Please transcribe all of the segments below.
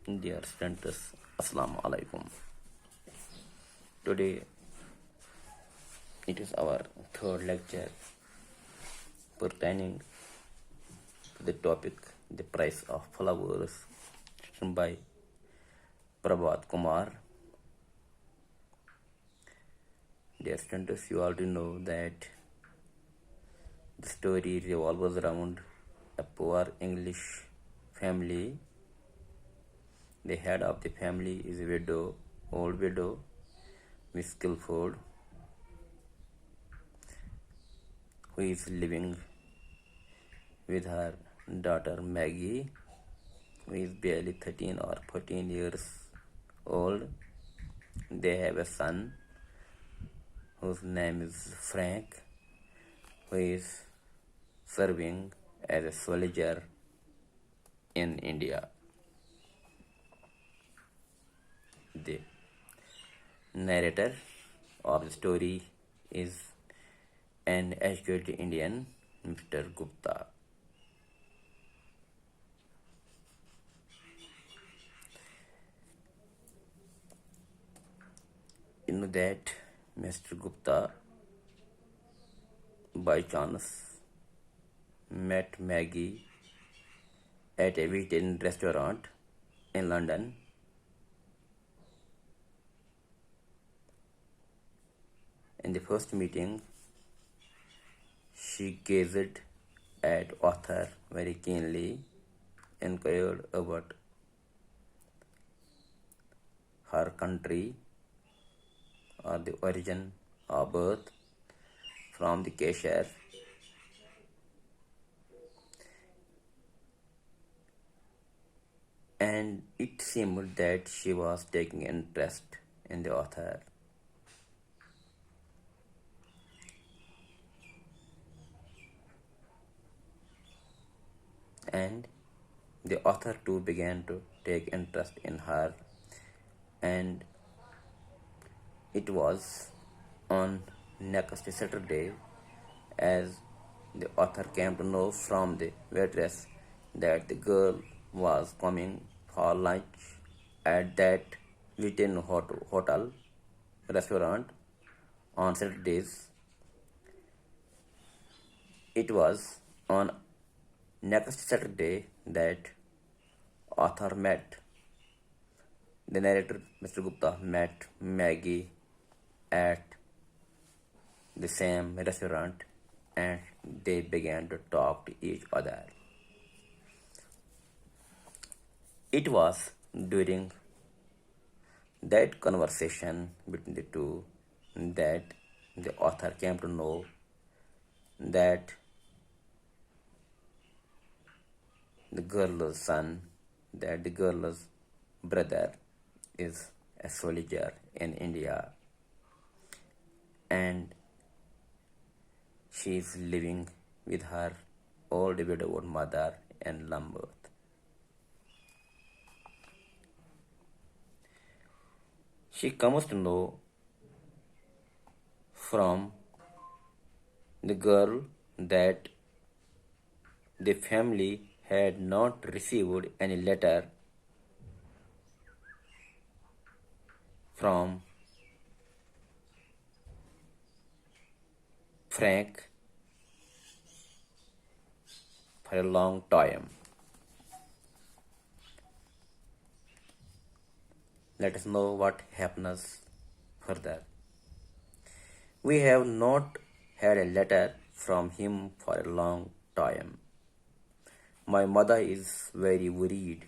Dear students, Assalamu alaikum. Today it is our third lecture pertaining to the topic The Price of Flowers, written by Prabhat Kumar. Dear students, you already know that the story revolves around a poor English family. The head of the family is a widow, old widow, Miss Guilford, who is living with her daughter Maggie, who is barely 13 or 14 years old. They have a son whose name is Frank, who is serving as a soldier in India. The narrator of the story is an educated Indian, Mr. Gupta. You know that Mr. Gupta by chance met Maggie at a vegetarian restaurant in London. In the first meeting, she gazed at Arthur very keenly, inquired about her country or the origin of birth from the cashier, and it seemed that she was taking interest in the author. And the author too began to take interest in her, and it was on next Saturday, as the author came to know from the waitress that the girl was coming for lunch at that Witten hotel restaurant on Saturdays. It was on next Saturday that author met the narrator, Mr. Gupta, met Maggie at the same restaurant, and they began to talk to each other. It was during that conversation between the two that the author came to know that the girl's son, that the girl's brother is a soldier in India, and she is living with her old widowed mother in Lambeth. She comes to know from the girl that the family had not received any letter from Frank for a long time. Let us know what happens further. We have not had a letter from him for a long time. My mother is very worried.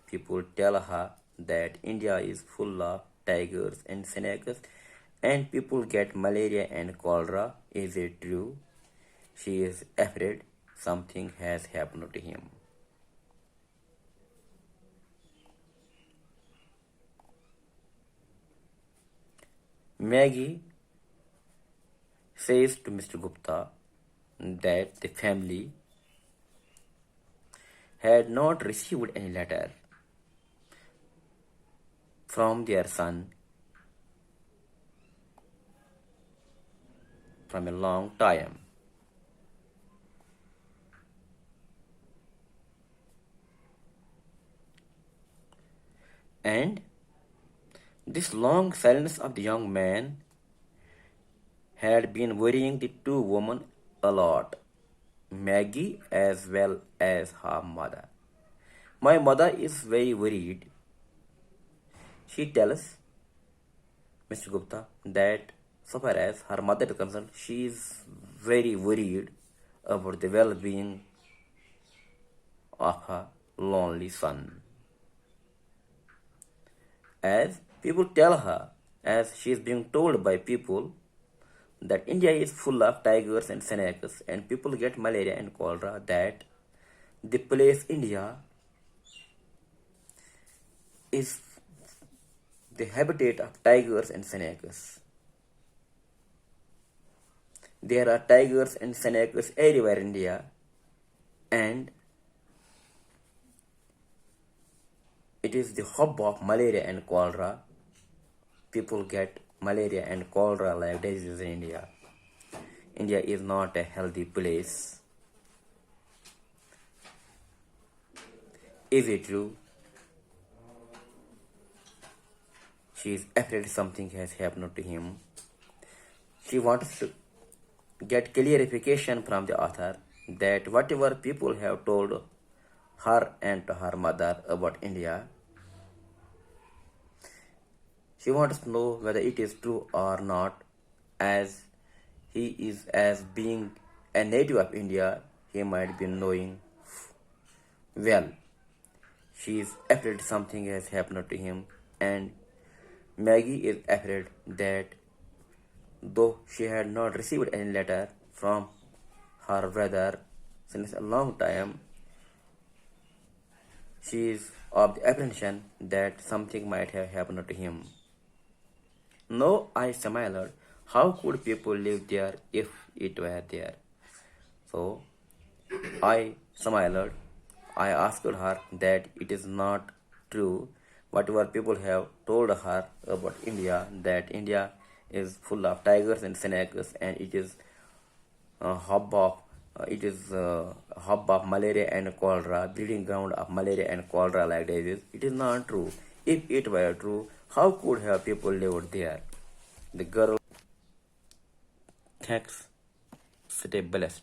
People tell her that India is full of tigers and snakes, and people get malaria and cholera. Is it true? She is afraid something has happened to him. Maggie says to Mr. Gupta that the family had not received any letter from their son from a long time. And this long silence of the young man had been worrying the two women a lot, Maggie as well as her mother. My mother is very worried. She tells Mr. Gupta that so far as her mother is concerned, she is very worried about the well-being of her lonely son. As people tell her, as she is being told by people, that India is full of tigers and snakes, and people get malaria and cholera, that the place India is the habitat of tigers and snakes. There are tigers and snakes everywhere in India, and it is the hub of malaria and cholera. People get malaria and cholera like diseases in India. India is not a healthy place. Is it true? She is afraid something has happened to him. She wants to get clarification from the author that whatever people have told her and to her mother about India, she wants to know whether it is true or not, as he is as being a native of India, he might be knowing well. She is afraid something has happened to him, and Maggie is afraid that though she had not received any letter from her brother since a long time, she is of the apprehension that something might have happened to him. No, I smiled. How could people live there if it were there? So I smiled. I asked her that it is not true whatever people have told her about India, that India is full of tigers and snakes, and it is a hub of malaria and cholera, breeding ground of malaria and cholera like disease. It is not true. If it were true, how could have people lived there? The girl, thanks, stay blessed.